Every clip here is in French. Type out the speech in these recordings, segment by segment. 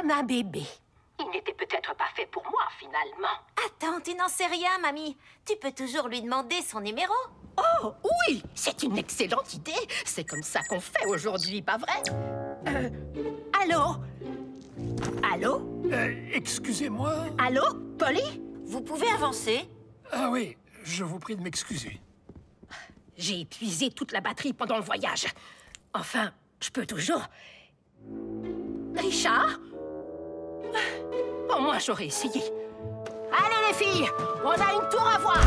comme un bébé. Il n'était peut-être pas fait pour moi, finalement. Attends, tu n'en sais rien, mamie. Tu peux toujours lui demander son numéro. Oh, oui, c'est une excellente idée. C'est comme ça qu'on fait aujourd'hui, pas vrai? Allô? Allô? Excusez-moi. Allô, Polly? Vous pouvez avancer? Ah oui, je vous prie de m'excuser. J'ai épuisé toute la batterie pendant le voyage. Enfin, je peux toujours... Richard? Au moins, j'aurais essayé. Allez, les filles, on a une tour à voir.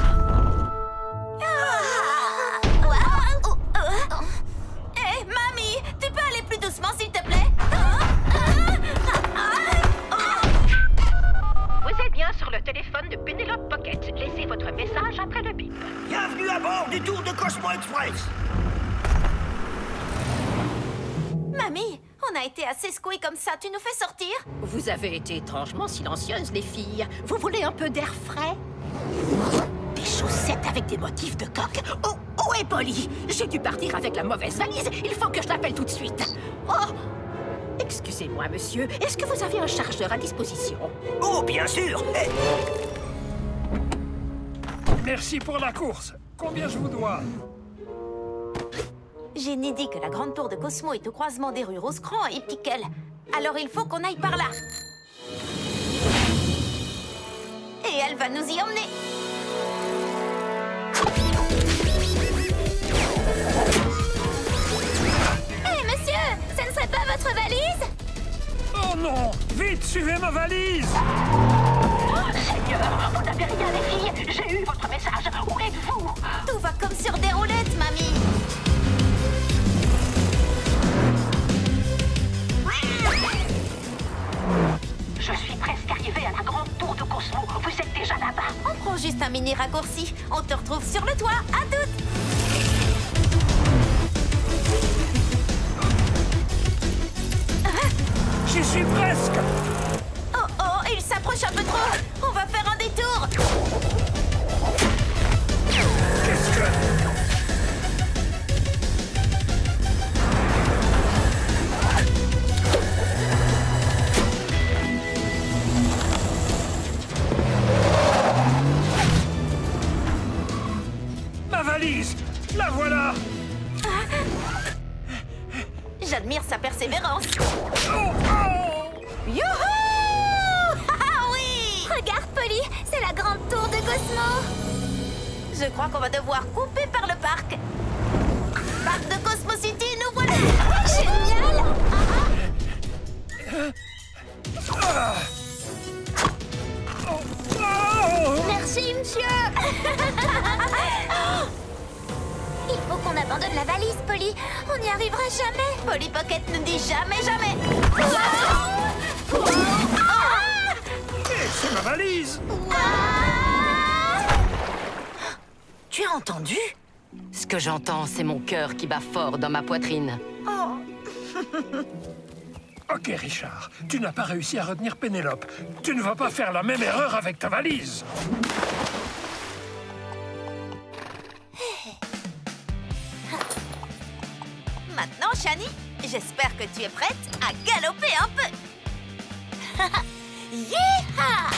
Hé, mamie, tu peux aller plus doucement, s'il te plaît? Vous êtes bien sur le téléphone de Penelope Pocket. Laissez votre message après le bip. Bienvenue à bord du Tour de Cosmo Express. Mamie, on a été assez secoués comme ça. Tu nous fais sortir? Vous avez été étrangement silencieuses, les filles. Vous voulez un peu d'air frais? Des chaussettes avec des motifs de coq. Oh, où est Polly? J'ai dû partir avec la mauvaise valise. Il faut que je l'appelle tout de suite. Oh! Excusez-moi, monsieur. Est-ce que vous avez un chargeur à disposition? Oh, bien sûr. Merci pour la course. Combien je vous dois? Jenny dit que la grande tour de Cosmo est au croisement des rues Rosecrans et Pickle. Alors il faut qu'on aille par là. Et elle va nous y emmener. Hé, monsieur, ça ne serait pas votre valise? Oh non! Vite, suivez ma valise! Oh, Seigneur, vous n'avez rien, les filles. J'ai eu votre message. Où êtes-vous? Tout va comme sur des roulettes, mamie. Je suis presque arrivée à la grande tour de Cosmo. Vous êtes déjà là-bas. On prend juste un mini raccourci. On te retrouve sur le toit. À toutes. J'y suis presque! Oh oh, il s'approche un peu trop. On va faire un détour. Qu'est-ce que... Ma valise! La voilà! J'admire sa persévérance. Oh, oh! Youhou! Ah oui! Regarde, Polly, c'est la grande tour de Cosmo. Je crois qu'on va devoir couper par le parc. Parc de Cosmo City, nous voilà! Génial! Merci, monsieur! Il faut qu'on abandonne la valise, Polly. On n'y arrivera jamais. Polly Pocket ne dit jamais, jamais. C'est ma valise! Tu as entendu? Ce que j'entends, c'est mon cœur qui bat fort dans ma poitrine. Ok, Richard, tu n'as pas réussi à retenir Pénélope. Tu ne vas pas faire la même erreur avec ta valise. Maintenant, Shani, j'espère que tu es prête à galoper un peu. Yeeha!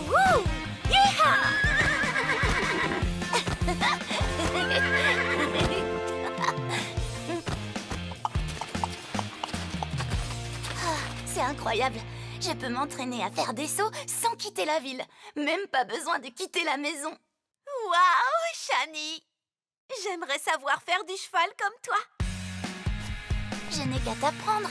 Wouh! Yeeha! C'est incroyable. Je peux m'entraîner à faire des sauts sans quitter la ville. Même pas besoin de quitter la maison. Waouh, Shani! J'aimerais savoir faire du cheval comme toi. Je n'ai qu'à t'apprendre.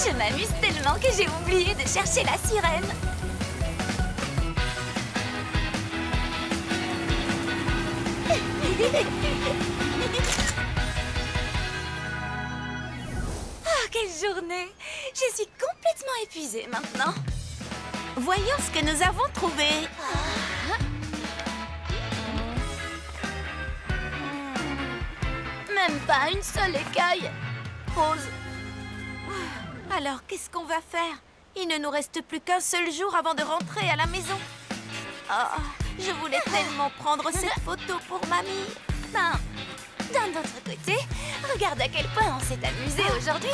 Je m'amuse tellement que j'ai oublié de chercher la sirène. Oh, quelle journée! Je suis complètement épuisée maintenant. Voyons ce que nous avons trouvé. Même pas une seule écaille. Rose. Alors, qu'est-ce qu'on va faire? Il ne nous reste plus qu'un seul jour avant de rentrer à la maison. Oh, je voulais tellement prendre cette photo pour mamie. Ben, d'un autre côté, regarde à quel point on s'est amusé aujourd'hui.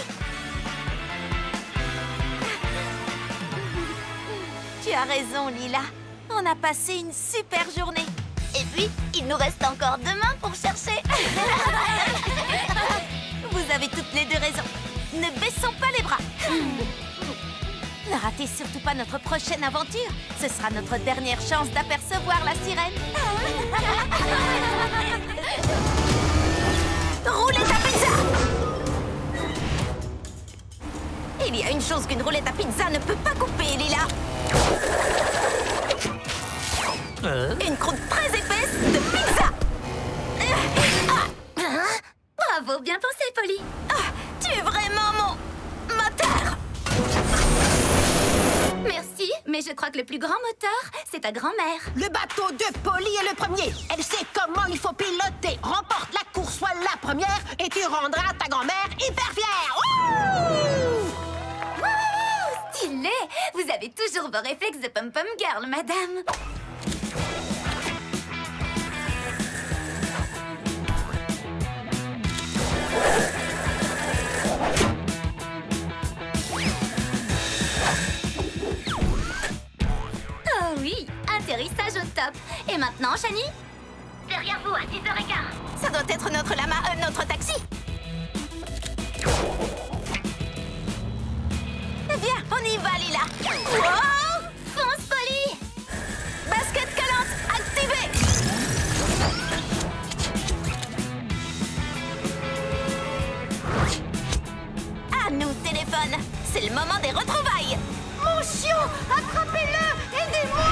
Tu as raison, Lila. On a passé une super journée. Et puis, il nous reste encore demain pour chercher. Vous avez toutes les deux raison. Ne baissons pas les bras. Ne ratez surtout pas notre prochaine aventure. Ce sera notre dernière chance d'apercevoir la sirène. Roulette à pizza! Il y a une chose qu'une roulette à pizza ne peut pas couper, Lila. Une croûte très épaisse de pizza. Bravo, bien pensé, Polly. Tu es vraiment mon moteur. Merci, mais je crois que le plus grand moteur, c'est ta grand-mère. Le bateau de Polly est le premier. Elle sait comment il faut piloter. Remporte la course, sois la première, et tu rendras ta grand-mère hyper fière. Wouhou, stylé. Vous avez toujours vos réflexes de pom-pom girl, madame. Oh oui, atterrissage au top. Et maintenant, Shani? Derrière vous, à 6h15. Ça doit être notre lama, notre taxi. Viens, on y va, Lila. Wow! Fonce, Polly! Basket collante, activée! À nous, téléphone. C'est le moment des retrouvailles. Mon chiot, attrapez-le! Aidez-moi!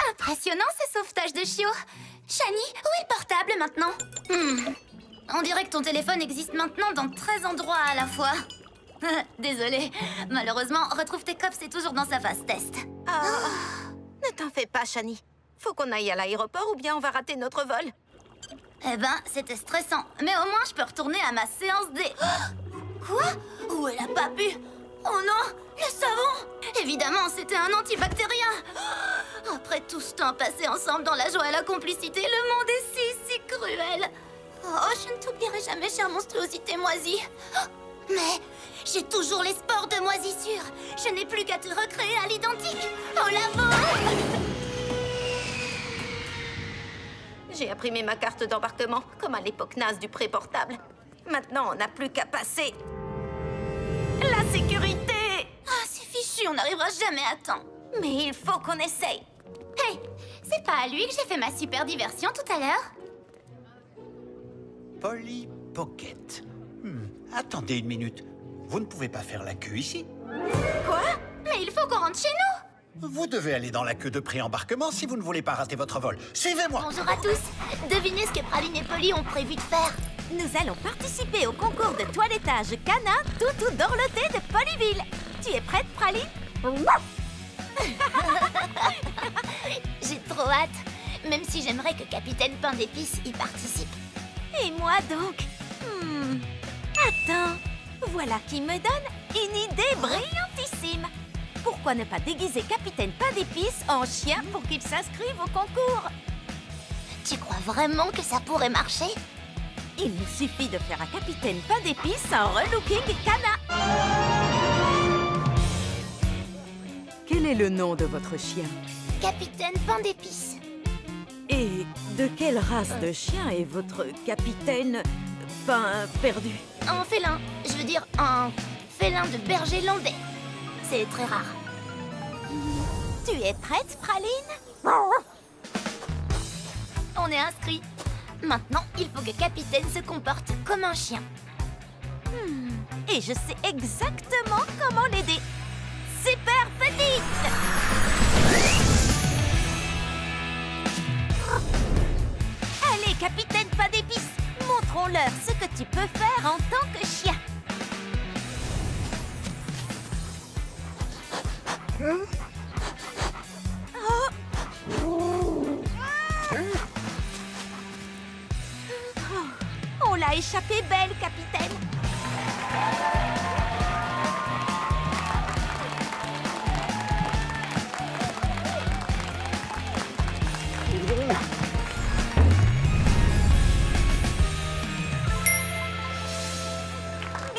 Impressionnant ce sauvetage de chiot. Shani, où est le portable maintenant? On dirait que ton téléphone existe maintenant dans 13 endroits à la fois. Désolée. Malheureusement, retrouve tes cops, c'est toujours dans sa phase test. Ne t'en fais pas, Shani. Faut qu'on aille à l'aéroport ou bien on va rater notre vol. Eh ben, c'était stressant. Mais au moins, je peux retourner à ma séance des... Quoi? Où elle a pas pu? Oh non, le savon! Évidemment, c'était un antibactérien. Après tout ce temps passé ensemble dans la joie et la complicité, le monde est si cruel. Oh, je ne t'oublierai jamais, chère monstruosité moisie. Mais j'ai toujours les spores de moisissure. Je n'ai plus qu'à te recréer à l'identique. Au labo! J'ai imprimé ma carte d'embarquement, comme à l'époque naze du pré-portable. Maintenant, on n'a plus qu'à passer la sécurité. Ah, c'est fichu, on n'arrivera jamais à temps. Mais il faut qu'on essaye. Hey, c'est pas à lui que j'ai fait ma super diversion tout à l'heure? Polly Pocket. Attendez une minute. Vous ne pouvez pas faire la queue ici. Quoi? Mais il faut qu'on rentre chez nous. Vous devez aller dans la queue de pré-embarquement si vous ne voulez pas rater votre vol. Suivez-moi. Bonjour à tous. Devinez ce que Praline et Polly ont prévu de faire. Nous allons participer au concours de toilettage canin Toutou Dorloté de Polyville. Tu es prête, Praline? J'ai trop hâte. Même si j'aimerais que Capitaine Pain d'Épices y participe. Et moi donc? Attends, voilà qui me donne une idée brillantissime. Pourquoi ne pas déguiser Capitaine Pain d'Épices en chien pour qu'il s'inscrive au concours? Tu crois vraiment que ça pourrait marcher? Il nous suffit de faire à Capitaine Pain d'Épices un relooking canin. Quel est le nom de votre chien? Capitaine Pain d'Épices. Et de quelle race de chien est votre capitaine pas un perdu. Un félin. Je veux dire un félin de berger landais. C'est très rare. Tu es prête, Praline? On est inscrit. Maintenant, il faut que Capitaine se comporte comme un chien. Et je sais exactement comment l'aider. Super petite! Allez, Capitaine Pas d'épices, montrons-leur ce que tu peux faire en tant que chien. On l'a échappé belle, Capitaine.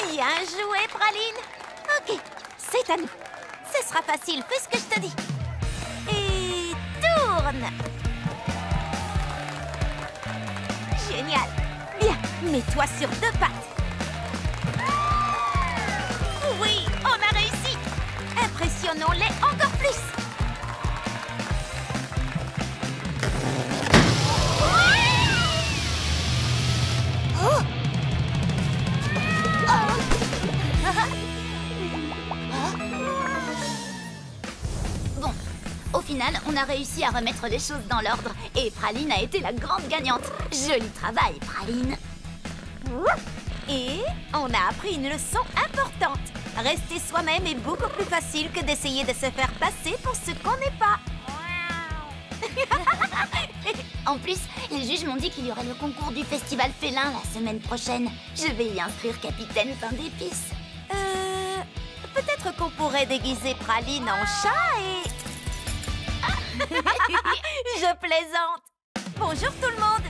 Bien joué, Praline. Ok, c'est à nous. Ce sera facile, fais ce que je te dis. Et tourne. Génial. Bien, mets-toi sur 2 pattes. Oui, on a réussi. Impressionnons-les encore plus. Bon, au final, on a réussi à remettre les choses dans l'ordre et Praline a été la grande gagnante. Joli travail, Praline. Et on a appris une leçon importante. Rester soi-même est beaucoup plus facile que d'essayer de se faire passer pour ce qu'on n'est pas. En plus, les juges m'ont dit qu'il y aurait le concours du festival félin la semaine prochaine. Je vais y inscrire Capitaine Pain d'épices. Peut-être qu'on pourrait déguiser Praline en chat et... Je plaisante. Bonjour tout le monde.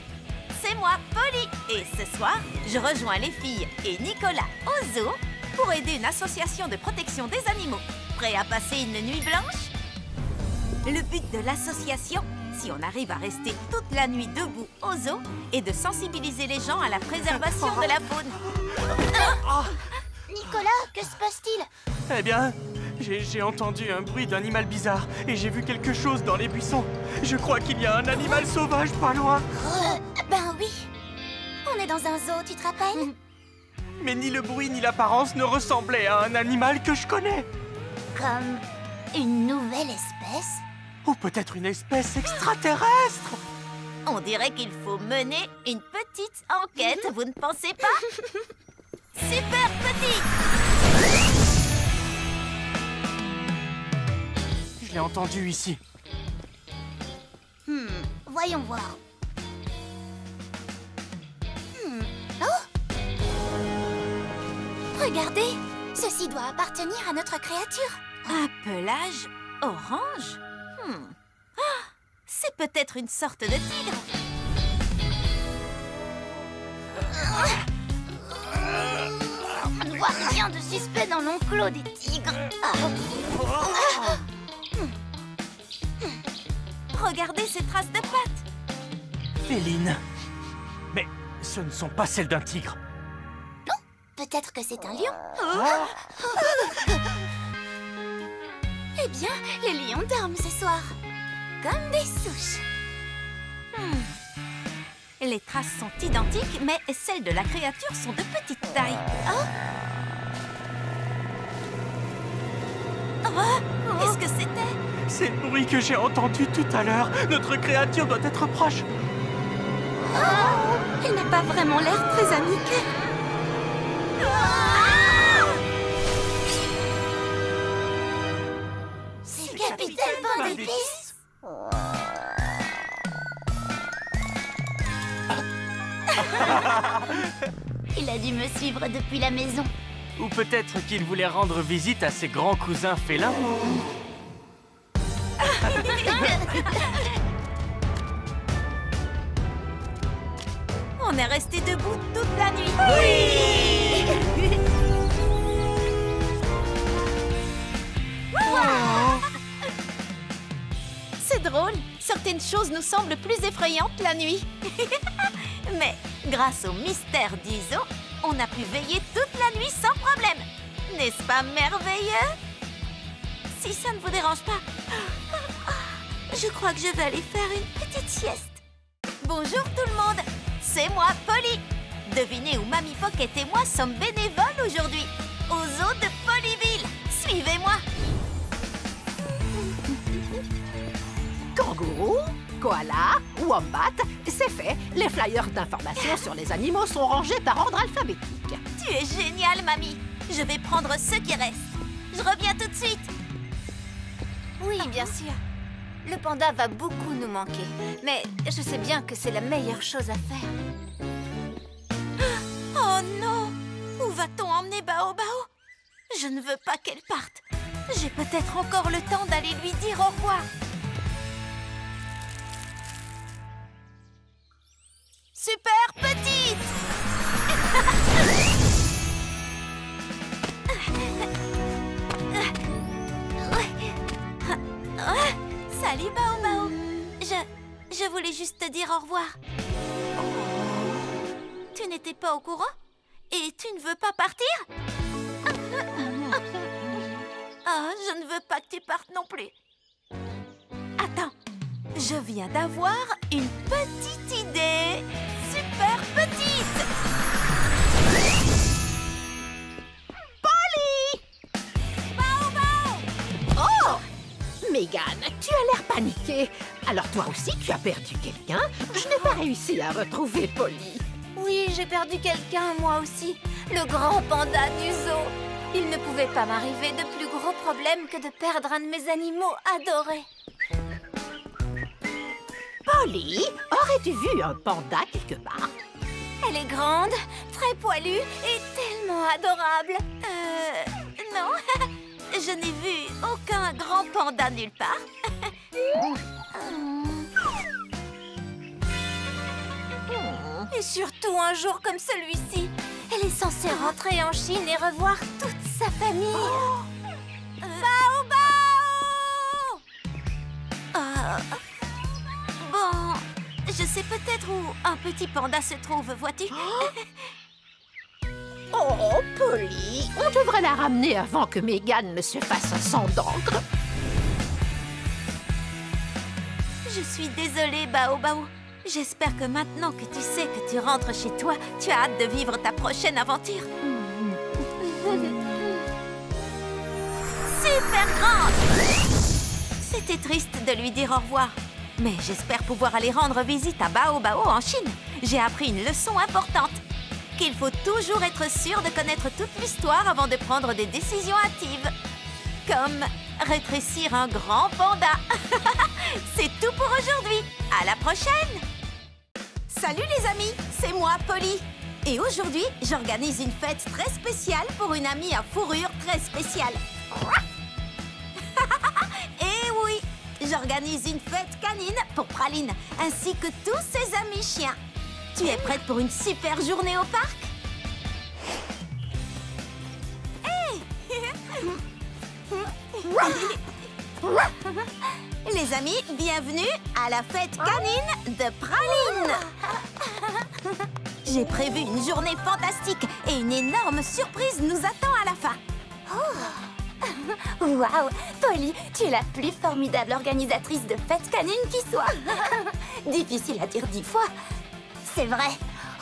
C'est moi, Polly. Et ce soir, je rejoins les filles et Nicolas au zoo pour aider une association de protection des animaux. Prêt à passer une nuit blanche? Le but de l'association, si on arrive à rester toute la nuit debout au zoo, est de sensibiliser les gens à la préservation de la faune. Nicolas, que se passe-t-il? Eh bien, j'ai entendu un bruit d'animal bizarre et j'ai vu quelque chose dans les buissons. Je crois qu'il y a un animal sauvage pas loin. Ben oui. On est dans un zoo, tu te rappelles? Mais ni le bruit ni l'apparence ne ressemblaient à un animal que je connais. Comme une nouvelle espèce? Ou peut-être une espèce extraterrestre. On dirait qu'il faut mener une petite enquête, vous ne pensez pas? Super petite! Je l'ai entendu ici. Voyons voir. Oh! Regardez! Ceci doit appartenir à notre créature. Un pelage orange? Ah, c'est peut-être une sorte de tigre. On ne voit rien de suspect dans l'enclos des tigres. Regardez ces traces de pattes. Féline. Mais ce ne sont pas celles d'un tigre. Peut-être que c'est un lion. Eh bien, les lions dorment ce soir. Comme des souches. Les traces sont identiques, mais celles de la créature sont de petite taille. Qu'est-ce que c'était? C'est le bruit que j'ai entendu tout à l'heure. Notre créature doit être proche. Elle n'a pas vraiment l'air très amicale. C'est Capitaine Pain d'épices. Il a dû me suivre depuis la maison. Ou peut-être qu'il voulait rendre visite à ses grands cousins félins. On est resté debout toute la nuit. Oui! C'est drôle. Certaines choses nous semblent plus effrayantes la nuit. Mais Grâce au mystère du zoo, on a pu veiller toute la nuit sans problème. N'est-ce pas merveilleux? Si ça ne vous dérange pas, je crois que je vais aller faire une petite sieste. Bonjour tout le monde, c'est moi, Polly. Devinez où Mamie Pocket et moi sommes bénévoles aujourd'hui, au zoo de Polyville. Suivez-moi. Kangourou, koala, wombat, c'est fait. Les flyers d'information sur les animaux sont rangés par ordre alphabétique. Tu es géniale, Mamie. Je vais prendre ce qui reste. Je reviens tout de suite. Oui, bien sûr. Le panda va beaucoup nous manquer. Mais je sais bien que c'est la meilleure chose à faire. Oh non! Où va-t-on emmener Bao Bao? Je ne veux pas qu'elle parte. J'ai peut-être encore le temps d'aller lui dire au revoir. Super petite! Salut Bao Bao. Je voulais juste te dire au revoir. Tu n'étais pas au courant? Et tu ne veux pas partir? Ah, je ne veux pas que tu partes non plus. Attends, je viens d'avoir une petite idée. Super petite! Polly! Bao Bao! Oh! Mégane, tu as l'air paniquée. Alors toi aussi, tu as perdu quelqu'un? Je n'ai pas réussi à retrouver Polly. Oui, j'ai perdu quelqu'un, moi aussi. Le grand panda du zoo. Il ne pouvait pas m'arriver de plus gros problème que de perdre un de mes animaux adorés. Polly, aurais-tu vu un panda quelque part? Elle est grande, très poilue et tellement adorable. Non, je n'ai vu aucun grand panda nulle part. Et surtout un jour comme celui-ci. Elle est censée rentrer en Chine et revoir toute sa famille. Bao Bao! Bon, je sais peut-être où un petit panda se trouve, vois-tu? Oh, Polly, on devrait la ramener avant que Mégane ne se fasse un sang d'encre. Je suis désolée, Bao Bao. J'espère que maintenant que tu sais que tu rentres chez toi, tu as hâte de vivre ta prochaine aventure. Super grande! C'était triste de lui dire au revoir. Mais j'espère pouvoir aller rendre visite à Bao Bao en Chine. J'ai appris une leçon importante. Qu'il faut toujours être sûr de connaître toute l'histoire avant de prendre des décisions hâtives. Comme rétrécir un grand panda. C'est tout pour aujourd'hui. À la prochaine! Salut les amis, c'est moi, Polly. Et aujourd'hui, j'organise une fête très spéciale pour une amie à fourrure très spéciale. Et oui, j'organise une fête canine pour Praline, ainsi que tous ses amis chiens. Tu es prête pour une super journée au parc? Hey! Les amis, bienvenue à la fête canine de Praline. J'ai prévu une journée fantastique et une énorme surprise nous attend à la fin. Waouh, Polly, tu es la plus formidable organisatrice de fêtes canines qui soit. Difficile à dire 10 fois. C'est vrai.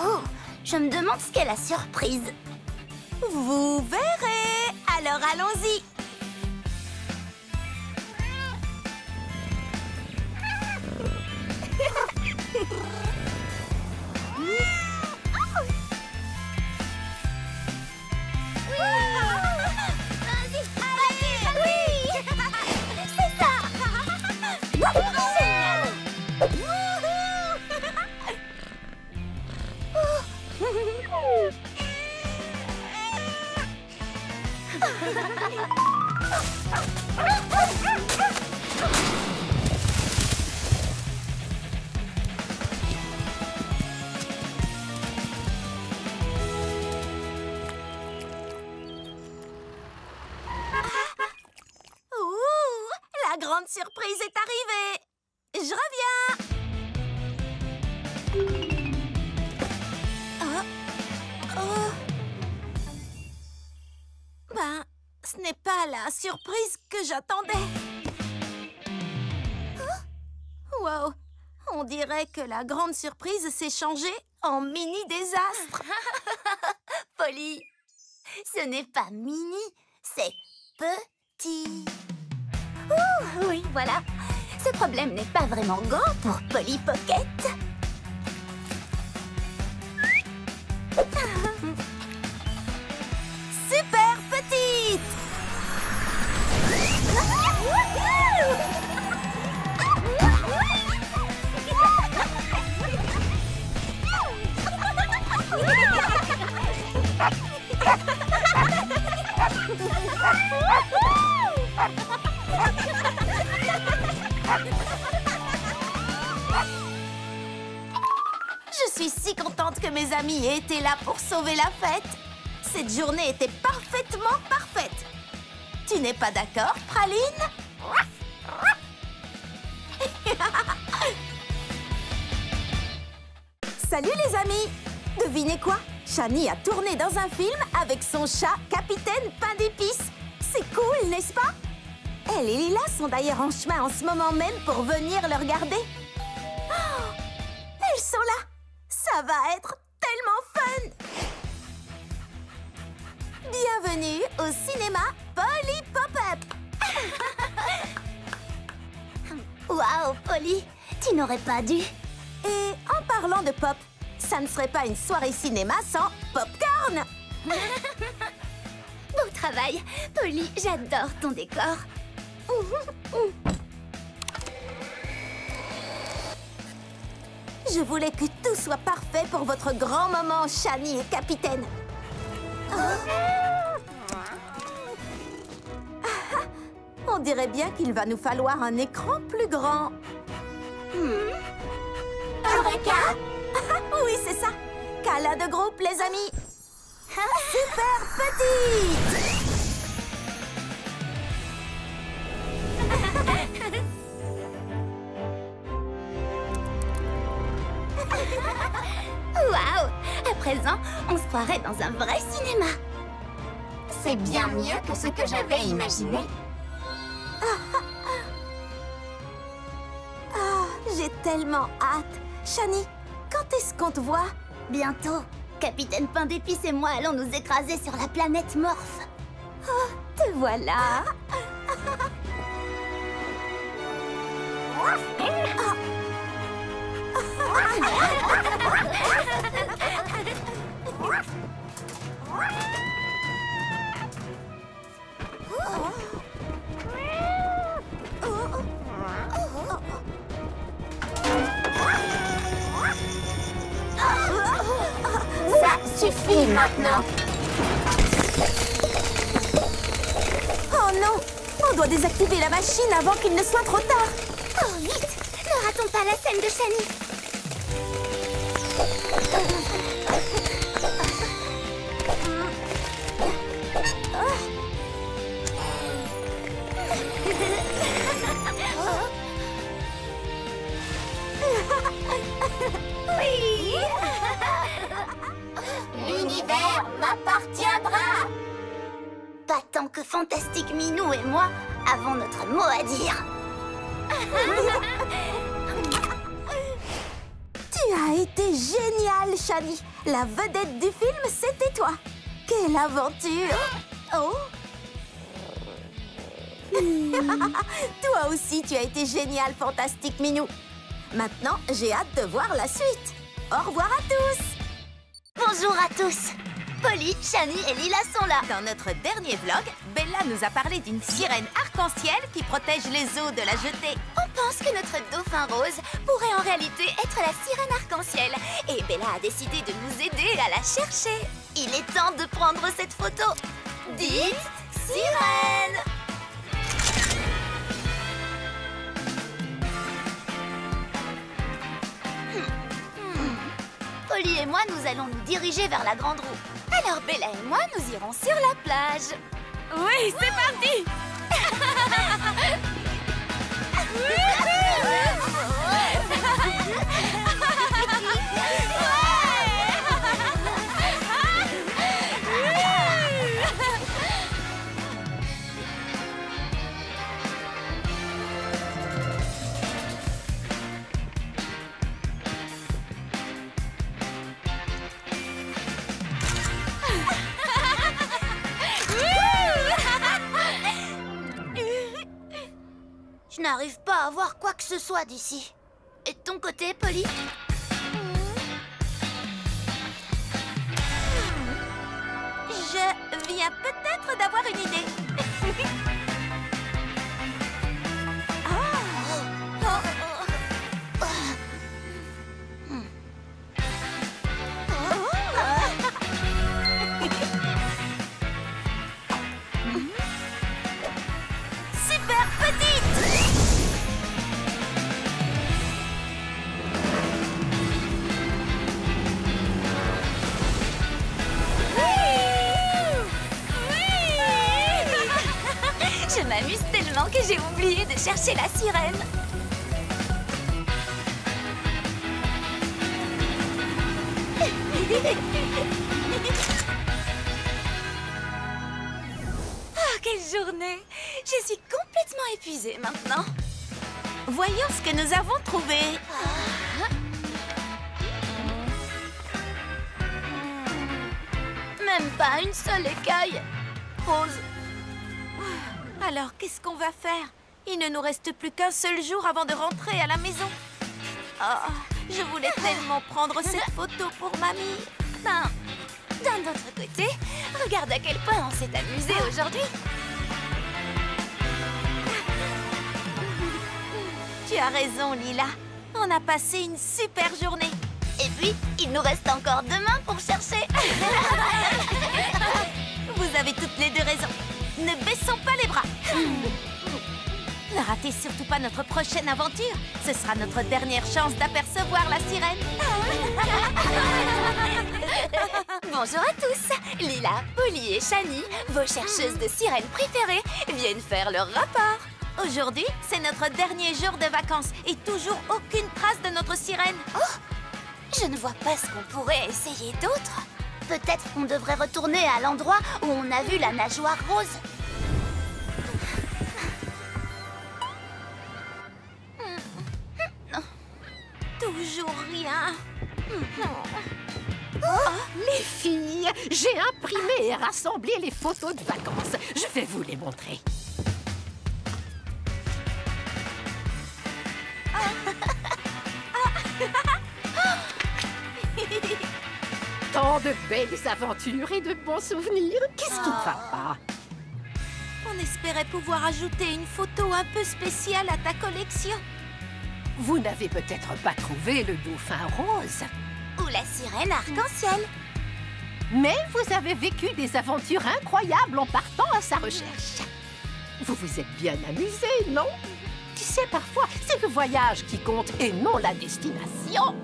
Oh, je me demande ce qu'est la surprise. Vous verrez. Alors allons-y. La grande surprise est arrivée. Je reviens. n'est pas la surprise que j'attendais. Wow, on dirait que la grande surprise s'est changée en mini-désastre. Polly, ce n'est pas mini, c'est petit. Ouh, oui, voilà. Ce problème n'est pas vraiment grand pour Polly Pocket. Super petite! Je suis si contente que mes amis aient été là pour sauver la fête. Cette journée était parfaitement parfaite. Tu n'es pas d'accord, Praline? Salut les amis! Devinez quoi? Shani a tourné dans un film avec son chat Capitaine Pain d'épices. C'est cool, n'est-ce pas? Elle et Lila sont d'ailleurs en chemin en ce moment même pour venir le regarder. Oh, elles sont là! Ça va être tellement fun! Bienvenue au cinéma Polly Pop-Up! Waouh, Polly, tu n'aurais pas dû. Et en parlant de pop, ça ne serait pas une soirée cinéma sans popcorn! Beau travail, Polly, j'adore ton décor. Je voulais que tout soit parfait pour votre grand moment, Shani et Capitaine. On dirait bien qu'il va nous falloir un écran plus grand. Eureka! Oui, c'est ça. Câlin de groupe, les amis. Super petite! Waouh! À présent, on se croirait dans un vrai cinéma. C'est bien mieux que ce que j'avais imaginé. J'ai tellement hâte. Shani, quand est-ce qu'on te voit? Bientôt. Capitaine Pain d'épices et moi allons nous écraser sur la planète Morph. Oh, te voilà. Ça suffit maintenant. Oh non! On doit désactiver la machine avant qu'il ne soit trop tard. Oh, vite! Ne ratons pas la scène de Shani. Oui! L'univers m'appartiendra. Pas tant que Fantastique Minou et moi avons notre mot à dire. Tu as été génial, Shani. La vedette du film, c'était toi. Quelle aventure! Oh! Toi aussi, tu as été génial, Fantastique Minou. Maintenant, j'ai hâte de voir la suite. Au revoir à tous! Bonjour à tous. Polly, Shani et Lila sont là. Dans notre dernier vlog, Bella nous a parlé d'une sirène arc-en-ciel qui protège les eaux de la jetée. On pense que notre dauphin rose pourrait en réalité être la sirène arc-en-ciel. Et Bella a décidé de nous aider à la chercher. Il est temps de prendre cette photo. Dites sirène! Polly et moi, nous allons nous diriger vers la grande roue. Alors Bella et moi, nous irons sur la plage. Oui, c'est parti! n'arrive pas à voir quoi que ce soit d'ici. Et de ton côté, Polly? Je viens peut-être d'avoir une idée. Super petite! Je m'amuse tellement que j'ai oublié de chercher la sirène. Oh, quelle journée! Je suis complètement épuisée maintenant. Voyons ce que nous avons trouvé. Même pas une seule écaille. Rose. Alors, qu'est-ce qu'on va faire? Il ne nous reste plus qu'un seul jour avant de rentrer à la maison. Oh, je voulais tellement prendre cette photo pour mamie. Ben, d'un autre côté, regarde à quel point on s'est amusé aujourd'hui. Tu as raison, Lila. On a passé une super journée. Et puis, il nous reste encore demain pour chercher. Vous avez toutes les deux raison. Ne baissons pas les bras. Ne ratez surtout pas notre prochaine aventure. Ce sera notre dernière chance d'apercevoir la sirène. Bonjour à tous. Lila, Polly et Shani, vos chercheuses de sirènes préférées, viennent faire leur rapport. Aujourd'hui, c'est notre dernier jour de vacances et toujours aucune trace de notre sirène. Oh, je ne vois pas ce qu'on pourrait essayer d'autre. Peut-être qu'on devrait retourner à l'endroit où on a vu la nageoire rose. Toujours rien. Les filles, j'ai imprimé et rassemblé les photos de vacances. Je vais vous les montrer. Tant de belles aventures et de bons souvenirs. Qu'est-ce qui ne va pas? On espérait pouvoir ajouter une photo un peu spéciale à ta collection. Vous n'avez peut-être pas trouvé le dauphin rose. Ou la sirène arc-en-ciel. Mais vous avez vécu des aventures incroyables en partant à sa recherche. Vous vous êtes bien amusés, non? Tu sais, parfois, c'est le voyage qui compte et non la destination.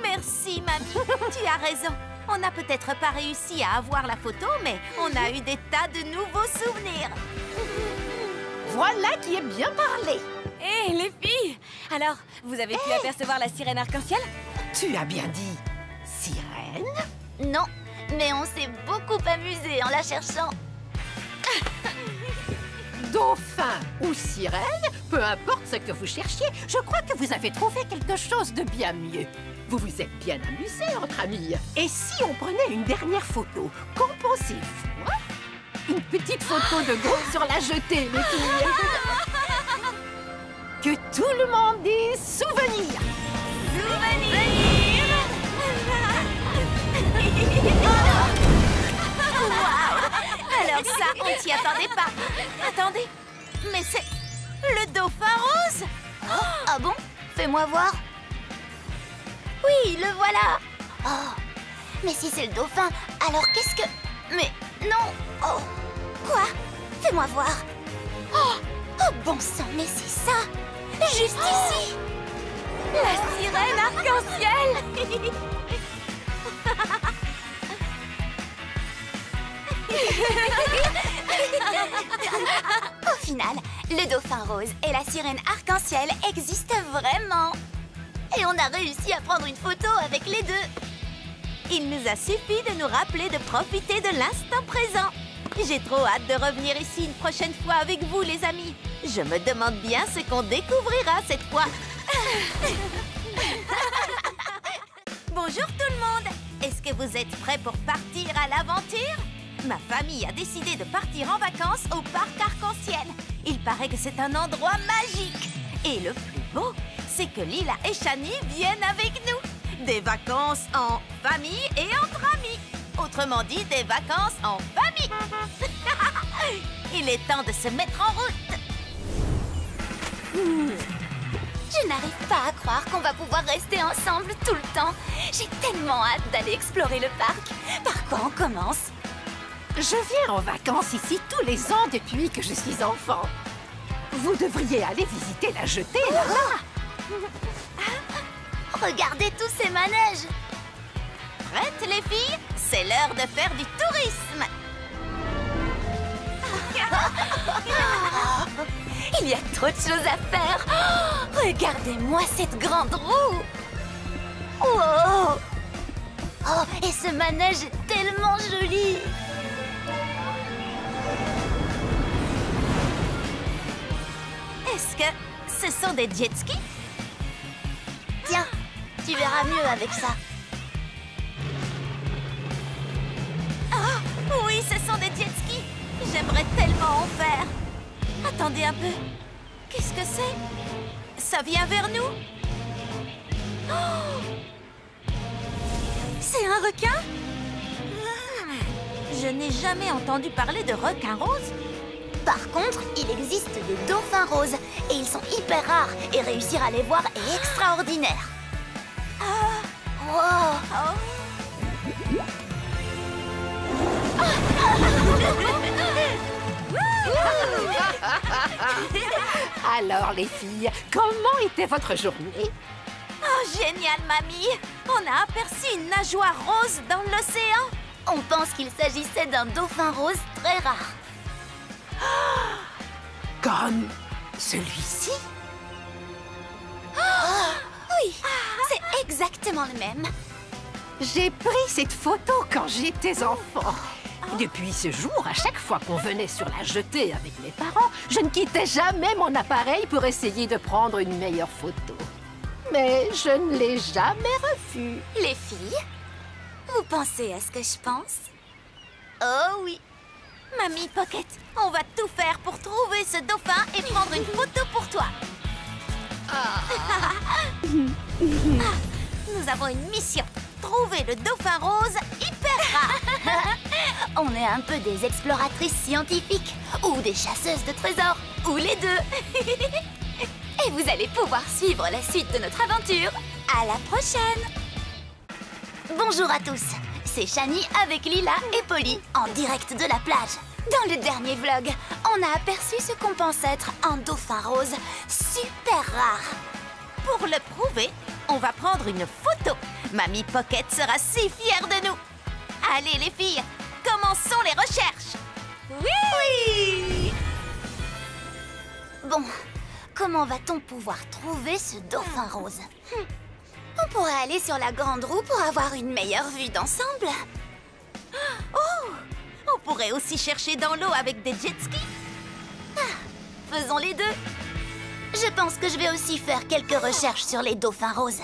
Merci, mamie. Tu as raison. On n'a peut-être pas réussi à avoir la photo, mais on a eu des tas de nouveaux souvenirs. Voilà qui est bien parlé. Hé, les filles! Alors, vous avez pu apercevoir la sirène arc-en-ciel? Tu as bien dit sirène? Non, mais on s'est beaucoup amusé en la cherchant. Dauphin ou sirène, peu importe ce que vous cherchiez, je crois que vous avez trouvé quelque chose de bien mieux. Vous vous êtes bien amusés entre amis. Et si on prenait une dernière photo, qu'en pensez-vous? Une petite photo de groupe sur la jetée, les filles. Que tout le monde ait souvenir. Souvenir. Wow. Alors ça, on t'y attendait pas. Attendez, mais c'est le dauphin rose. Ah bon? Fais-moi voir. Oui, le voilà. Oh, mais si c'est le dauphin, alors qu'est-ce que... Mais non. Oh, quoi? Fais-moi voir. Oh, bon sang, mais c'est ça. Juste ici. La sirène arc-en-ciel. Au final, le dauphin rose et la sirène arc-en-ciel existent vraiment. Et on a réussi à prendre une photo avec les deux. Il nous a suffi de nous rappeler de profiter de l'instant présent. J'ai trop hâte de revenir ici une prochaine fois avec vous, les amis. Je me demande bien ce qu'on découvrira cette fois. Bonjour tout le monde. Est-ce que vous êtes prêts pour partir à l'aventure? Ma famille a décidé de partir en vacances au parc Arc-en-Ciel. Il paraît que c'est un endroit magique. Et le plus beau, c'est que Lila et Shani viennent avec nous. Des vacances en famille et entre amis. Autrement dit, des vacances en famille. Il est temps de se mettre en route. Je n'arrive pas à croire qu'on va pouvoir rester ensemble tout le temps. J'ai tellement hâte d'aller explorer le parc. Par quoi on commence? Je viens en vacances ici tous les ans depuis que je suis enfant. Vous devriez aller visiter la jetée là-bas. Regardez tous ces manèges. Prêtes les filles? C'est l'heure de faire du tourisme. Il y a trop de choses à faire. Oh, regardez-moi cette grande roue. Wow. Oh, et ce manège est tellement joli. Est-ce que ce sont des jet skis? Tiens, tu verras mieux avec ça. Ah, oui, ce sont des jet skis. J'aimerais tellement en faire. Attendez un peu. Qu'est-ce que c'est? Ça vient vers nous? Oh! C'est un requin? Je n'ai jamais entendu parler de requin rose. Par contre, il existe des dauphins roses. Et ils sont hyper rares. Et réussir à les voir est extraordinaire. Ah! Wow! Alors les filles, comment était votre journée? Oh, génial, mamie! On a aperçu une nageoire rose dans l'océan. On pense qu'il s'agissait d'un dauphin rose très rare. Comme celui-ci? Oui, c'est exactement le même. J'ai pris cette photo quand j'étais enfant. Depuis ce jour, à chaque fois qu'on venait sur la jetée avec mes parents, je ne quittais jamais mon appareil pour essayer de prendre une meilleure photo. Mais je ne l'ai jamais revue. Les filles, vous pensez à ce que je pense? Oh oui. Mamie Pocket, on va tout faire pour trouver ce dauphin et prendre une photo pour toi. Nous avons une mission. Trouver le dauphin rose hyper rare. On est un peu des exploratrices scientifiques ou des chasseuses de trésors, ou les deux. Et vous allez pouvoir suivre la suite de notre aventure. À la prochaine. Bonjour à tous, c'est Shani avec Lila et Polly en direct de la plage. Dans le dernier vlog, on a aperçu ce qu'on pense être un dauphin rose super rare. Pour le prouver, on va prendre une photo. Mamie Pocket sera si fière de nous. Allez les filles, commençons les recherches. Oui! Bon, comment va-t-on pouvoir trouver ce dauphin rose? On pourrait aller sur la grande roue pour avoir une meilleure vue d'ensemble. Oh! On pourrait aussi chercher dans l'eau avec des jet skis. Faisons les deux. Je pense que je vais aussi faire quelques recherches sur les dauphins roses.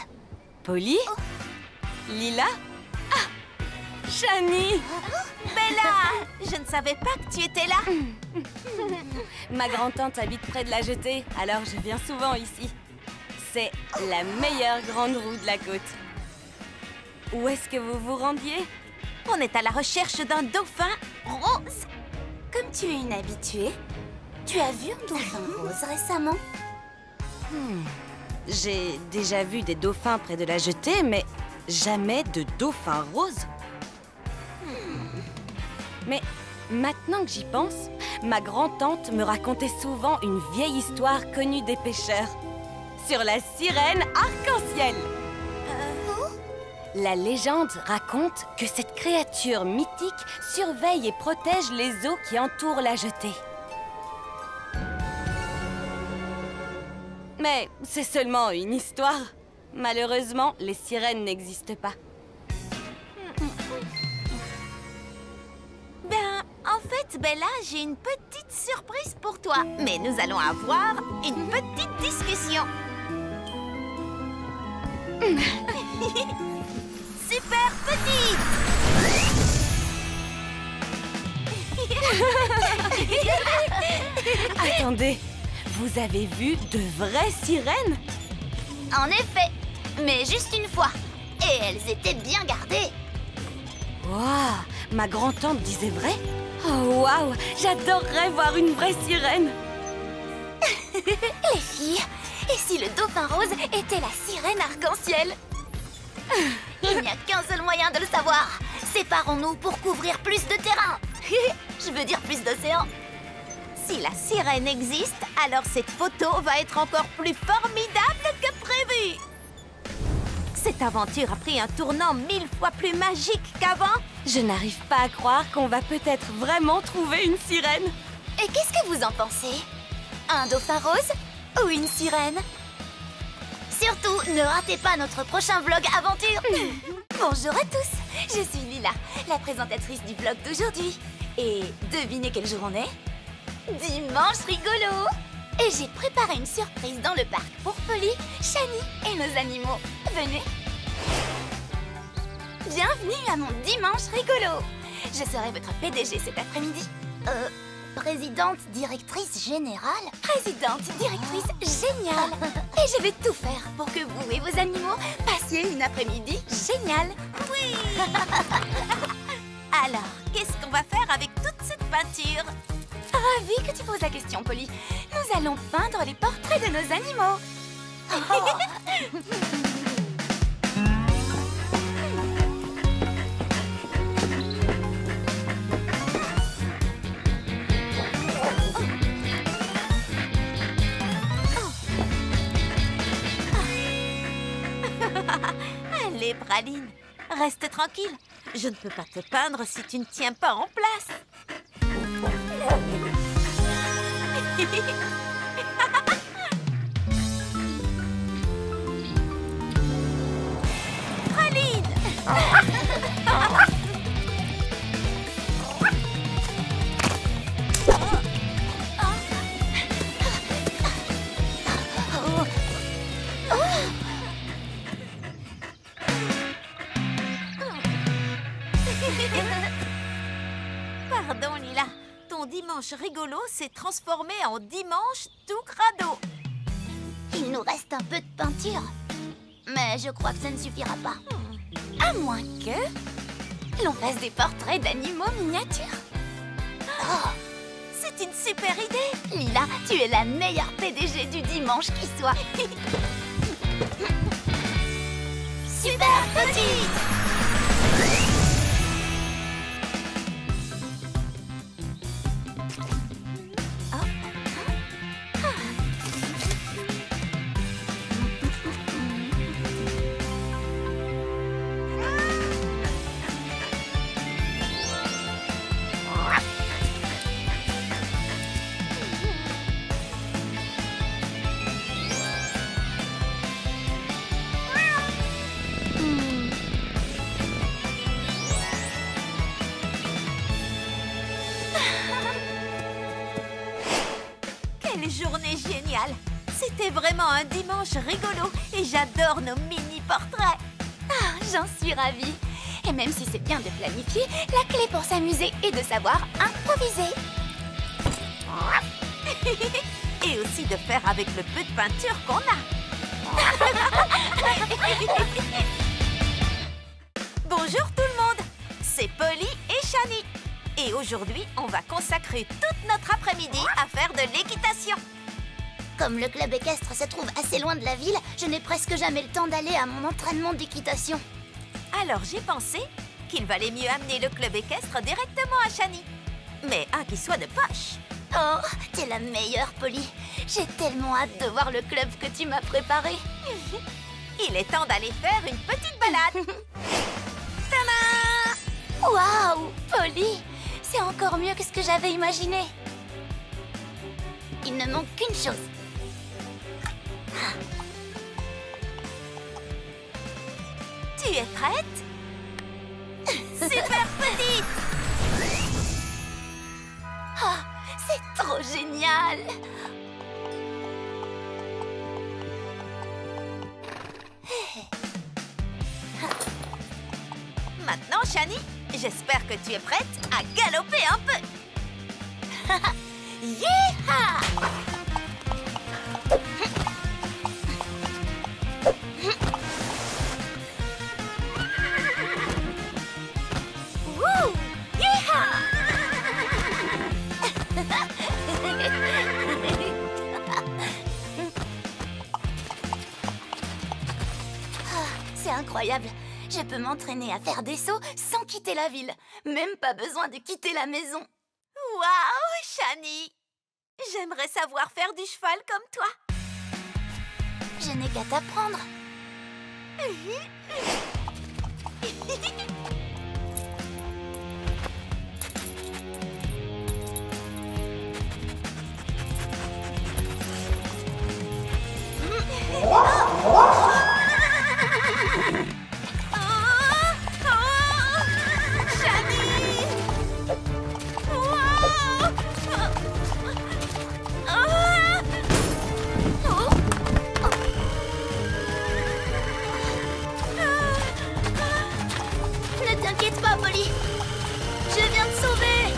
Polly? Lila? Ah! Shani! Bella! Je ne savais pas que tu étais là. Ma grand-tante habite près de la jetée, alors je viens souvent ici. C'est la meilleure grande roue de la côte. Où est-ce que vous vous rendiez? On est à la recherche d'un dauphin rose. Comme tu es une habituée, tu as vu un dauphin rose récemment? J'ai déjà vu des dauphins près de la jetée, mais jamais de dauphin rose. Mais maintenant que j'y pense, ma grand-tante me racontait souvent une vieille histoire connue des pêcheurs sur la sirène arc-en-ciel. La légende raconte que cette créature mythique surveille et protège les eaux qui entourent la jetée. Mais c'est seulement une histoire. Malheureusement, les sirènes n'existent pas. Ben, en fait, Bella, j'ai une petite surprise pour toi. Mais nous allons avoir une petite discussion. Super petite! Attendez, vous avez vu de vraies sirènes? En effet, mais juste une fois. Et elles étaient bien gardées. Waouh, ma grand-tante disait vrai? Oh waouh, j'adorerais voir une vraie sirène. Les filles, et si le dauphin rose était la sirène arc-en-ciel? Il n'y a qu'un seul moyen de le savoir. Séparons-nous pour couvrir plus de terrain. Je veux dire plus d'océan. Si la sirène existe, alors cette photo va être encore plus formidable que prévu. Cette aventure a pris un tournant 1000 fois plus magique qu'avant. Je n'arrive pas à croire qu'on va peut-être vraiment trouver une sirène. Et qu'est-ce que vous en pensez? Un dauphin rose ou une sirène? Surtout, ne ratez pas notre prochain vlog aventure. Bonjour à tous, je suis Lila, la présentatrice du vlog d'aujourd'hui. Et devinez quel jour on est? Dimanche rigolo. Et j'ai préparé une surprise dans le parc pour Polly, Shani et nos animaux. Venez. Bienvenue à mon dimanche rigolo. Je serai votre PDG cet après-midi. Présidente, directrice générale? Présidente, directrice géniale. Et je vais tout faire pour que vous et vos animaux passiez une après-midi géniale. Oui. Alors, qu'est-ce qu'on va faire avec toute cette peinture? Ravie que tu poses la question, Polly. Nous allons peindre les portraits de nos animaux. Allez, Praline, reste tranquille. Je ne peux pas te peindre si tu ne tiens pas en place. Praline. Pardon, Lila. Ton dimanche rigolo s'est transformé en dimanche tout crado. Il nous reste un peu de peinture. Mais je crois que ça ne suffira pas. À moins que l'on fasse des portraits d'animaux miniatures. Oh, c'est une super idée. Lila, tu es la meilleure PDG du dimanche qui soit. Super petite. Quelle journée géniale! C'était vraiment un dimanche rigolo et j'adore nos mini-portraits. Ah, j'en suis ravie. Et même si c'est bien de planifier, la clé pour s'amuser est de savoir improviser. Et aussi de faire avec le peu de peinture qu'on a. Bonjour tout le monde, c'est Polly et Shani. Et aujourd'hui, on va consacrer toute notre après-midi à faire de l'équitation. Comme le club équestre se trouve assez loin de la ville, je n'ai presque jamais le temps d'aller à mon entraînement d'équitation. Alors j'ai pensé qu'il valait mieux amener le club équestre directement à Shani. Mais un qui soit de poche. Oh, t'es la meilleure, Polly. J'ai tellement hâte de voir le club que tu m'as préparé. Il est temps d'aller faire une petite balade. Tada! Waouh, Polly! C'est encore mieux que ce que j'avais imaginé. Il ne manque qu'une chose. Tu es prête? Super petite! Oh, c'est trop génial! Maintenant, Shani, j'espère que tu es prête à galoper un peu. Yeeha! Wouh! Yeeha! C'est incroyable. Je peux m'entraîner à faire des sauts sans quitter la ville. Même pas besoin de quitter la maison. Waouh, Shani! J'aimerais savoir faire du cheval comme toi. Je n'ai qu'à t'apprendre. Ne t'inquiète pas, Polly. Je viens te sauver.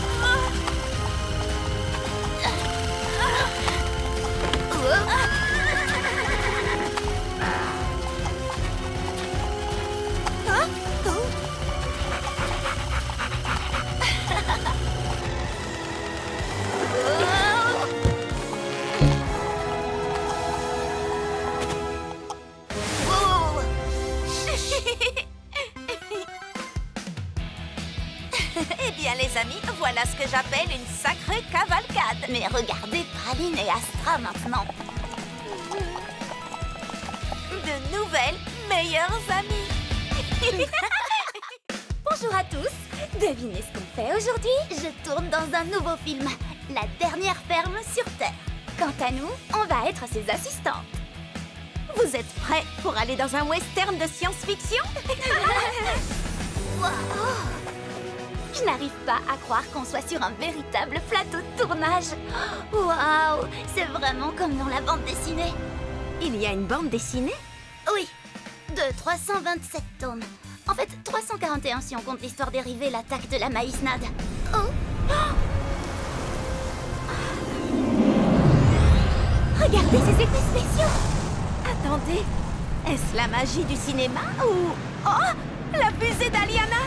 Eh bien, les amis, voilà ce que j'appelle une sacrée cavalcade. Mais regardez Praline et Astra maintenant. De nouvelles meilleures amies. Bonjour à tous. Devinez ce qu'on fait aujourd'hui? Je tourne dans un nouveau film, La dernière ferme sur Terre. Quant à nous, on va être ses assistantes. Vous êtes prêts pour aller dans un western de science-fiction? Wow. Je n'arrive pas à croire qu'on soit sur un véritable plateau de tournage. Waouh, c'est vraiment comme dans la bande dessinée. Il y a une bande dessinée? Oui, de 327 tomes. En fait, 341 si on compte l'histoire dérivée, l'attaque de la maïsnade. Oh. Regardez ces effets spéciaux. Attendez, est-ce la magie du cinéma ou... Oh, la fusée d'Aliana!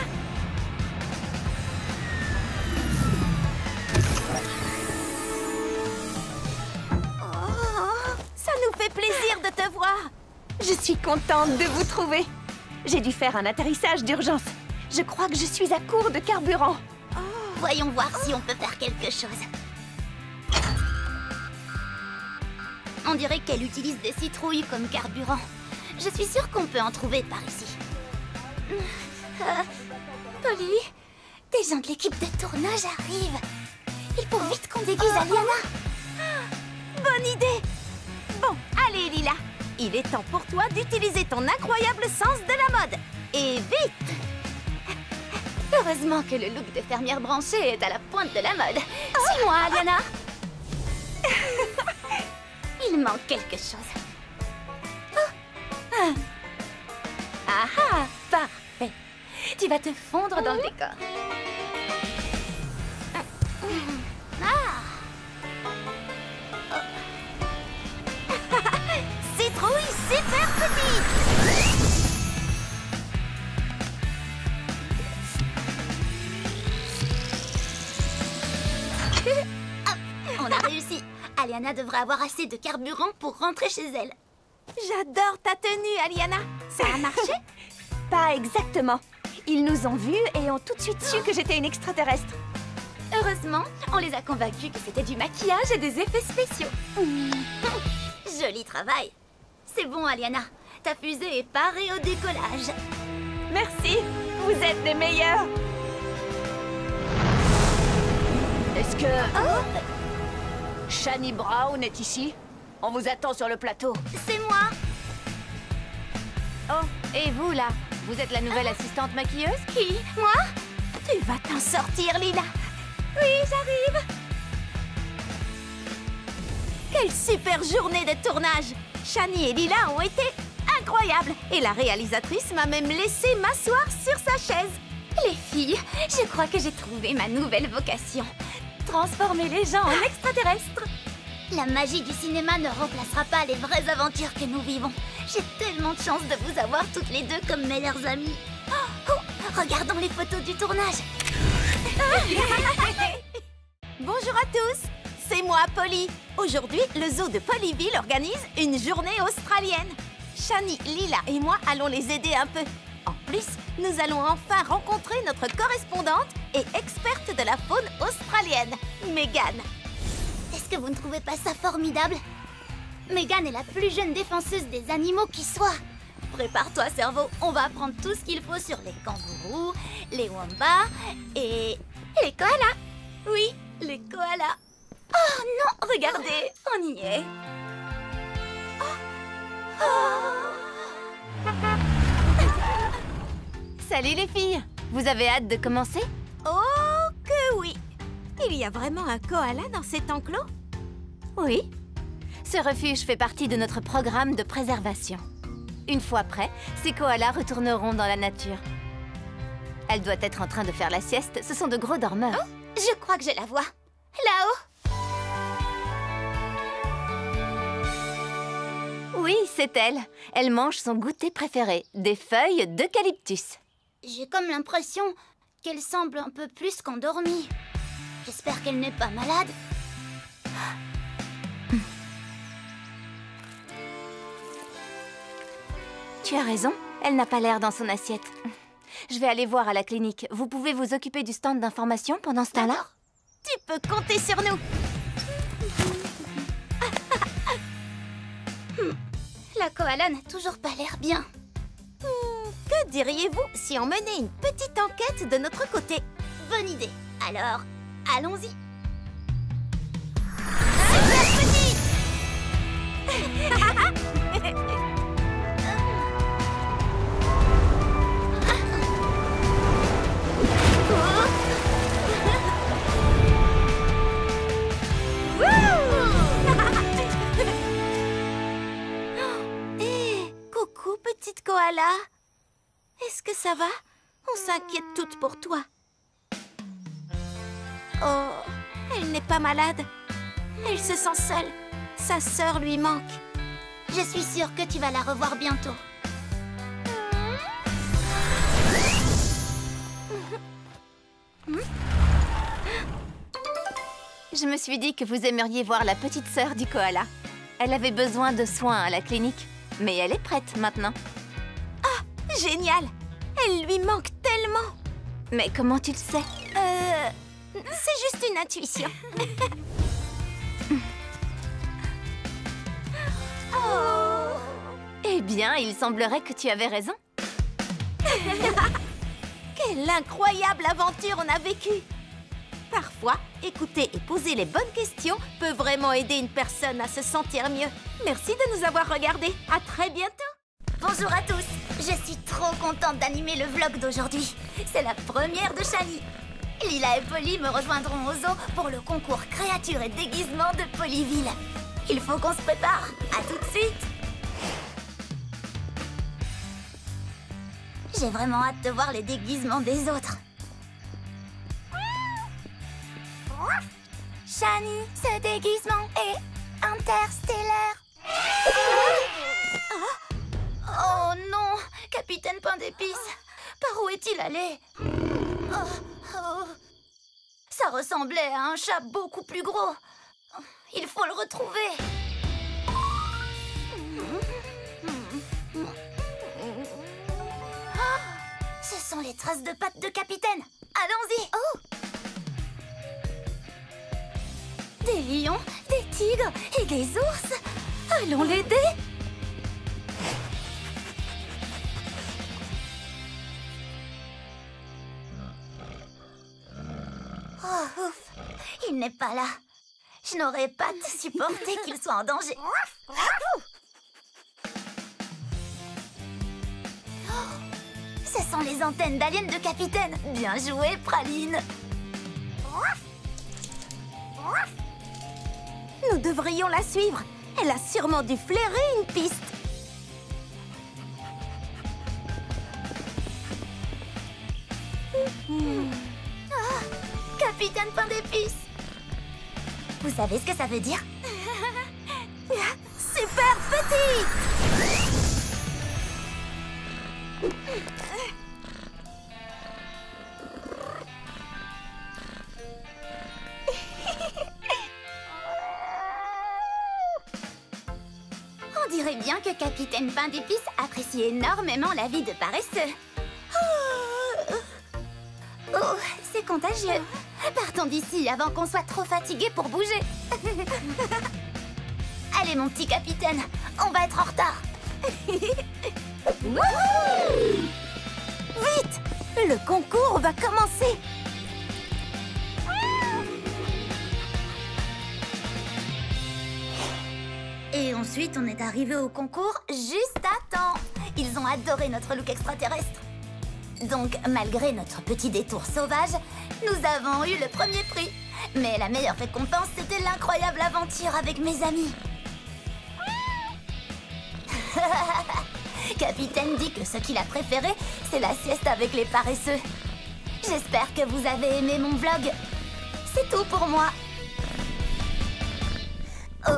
Ça nous fait plaisir de te voir. Je suis contente de vous trouver. J'ai dû faire un atterrissage d'urgence. Je crois que je suis à court de carburant. Voyons voir si on peut faire quelque chose. On dirait qu'elle utilise des citrouilles comme carburant. Je suis sûre qu'on peut en trouver par ici. Polly, des gens de l'équipe de tournage arrivent. Il faut vite qu'on déguise Aliana. Bonne idée. Bon, allez Lila. Il est temps pour toi d'utiliser ton incroyable sens de la mode. Et vite. Heureusement que le look de fermière branchée est à la pointe de la mode. Suis-moi, Aliana. Il manque quelque chose. Ah ah, parfait. Tu vas te fondre dans le décor. Citrouille super petite. On a réussi. Aliana devrait avoir assez de carburant pour rentrer chez elle. J'adore ta tenue, Aliana. Ça a marché? Pas exactement. Ils nous ont vus et ont tout de suite su que j'étais une extraterrestre. Heureusement, on les a convaincus que c'était du maquillage et des effets spéciaux. Joli travail. C'est bon, Aliana. Ta fusée est parée au décollage. Merci. Vous êtes les meilleurs. Est-ce que... Shani Brown est ici? On vous attend sur le plateau. C'est moi. Oh, et vous là? Vous êtes la nouvelle assistante maquilleuse? Qui? Moi? Tu vas t'en sortir, Lila. Oui, j'arrive. Quelle super journée de tournage! Shani et Lila ont été incroyables. Et la réalisatrice m'a même laissé m'asseoir sur sa chaise. Les filles, je crois que j'ai trouvé ma nouvelle vocation. transformer les gens en extraterrestres. La magie du cinéma ne remplacera pas les vraies aventures que nous vivons. J'ai tellement de chance de vous avoir toutes les deux comme meilleures amies. Regardons les photos du tournage. Bonjour à tous, c'est moi Polly. Aujourd'hui, le zoo de Polyville organise une journée australienne. Shani, Lila et moi allons les aider un peu. En plus, nous allons enfin rencontrer notre correspondante et experte de la faune australienne, Megan. Est-ce que vous ne trouvez pas ça formidable? Megan est la plus jeune défenseuse des animaux qui soit. Prépare-toi, cerveau, on va apprendre tout ce qu'il faut sur les kangourous, les wombats et les koalas. Oui, les koalas. Oh non, regardez, on y est. Salut les filles! Vous avez hâte de commencer? Oh que oui! Il y a vraiment un koala dans cet enclos? Oui. Ce refuge fait partie de notre programme de préservation. Une fois prêts, ces koalas retourneront dans la nature. Elle doit être en train de faire la sieste, ce sont de gros dormeurs. Oh, je crois que je la vois. Là-haut. Oui, c'est elle. Elle mange son goûter préféré, des feuilles d'eucalyptus. J'ai comme l'impression qu'elle semble un peu plus qu'endormie. J'espère qu'elle n'est pas malade. Tu as raison, elle n'a pas l'air dans son assiette. Je vais aller voir à la clinique. Vous pouvez vous occuper du stand d'information pendant ce temps-là? Tu peux compter sur nous. La koala n'a toujours pas l'air bien. Que diriez-vous si on menait une petite enquête de notre côté? Bonne idée. Alors, allons-y. Hé, coucou petite koala. Est-ce que ça va? On s'inquiète toutes pour toi. Oh, elle n'est pas malade. Elle se sent seule. Sa sœur lui manque. Je suis sûre que tu vas la revoir bientôt. Je me suis dit que vous aimeriez voir la petite sœur du koala. Elle avait besoin de soins à la clinique, mais elle est prête maintenant. Génial! Elle lui manque tellement! Mais comment tu le sais? C'est juste une intuition. Oh. Eh bien, il semblerait que tu avais raison. Quelle incroyable aventure on a vécue! Parfois, écouter et poser les bonnes questions peut vraiment aider une personne à se sentir mieux. Merci de nous avoir regardés. À très bientôt! Bonjour à tous. Je suis trop contente d'animer le vlog d'aujourd'hui. C'est la première de Shani. Lila et Polly me rejoindront au zoo pour le concours créatures et déguisements de Polyville. Il faut qu'on se prépare. À tout de suite. J'ai vraiment hâte de voir les déguisements des autres. Shani, ce déguisement est interstellaire. Oh non, Capitaine Pain d'Épices, par où est-il allé? Ça ressemblait à un chat beaucoup plus gros. Il faut le retrouver. Ce sont les traces de pattes de Capitaine. Allons-y. Des lions, des tigres et des ours. Allons l'aider. Oh, ouf. Il n'est pas là. Je n'aurais pas supporté qu'il soit en danger. Ce sont les antennes d'aliens de Capitaine. Bien joué, Praline. Nous devrions la suivre. Elle a sûrement dû flairer une piste. Capitaine Pain d'Épices, Vous savez ce que ça veut dire? Super petit! On dirait bien que Capitaine Pain d'Épices apprécie énormément la vie de paresseux. Oh, c'est contagieux. Partons d'ici avant qu'on soit trop fatigués pour bouger. Allez, mon petit capitaine, on va être en retard. Vite! Le concours va commencer. Et ensuite, on est arrivé au concours juste à temps. Ils ont adoré notre look extraterrestre. Donc, malgré notre petit détour sauvage, nous avons eu le premier prix. Mais la meilleure récompense, c'était l'incroyable aventure avec mes amis. Capitaine dit que ce qu'il a préféré, c'est la sieste avec les paresseux. J'espère que vous avez aimé mon vlog. C'est tout pour moi. Oh.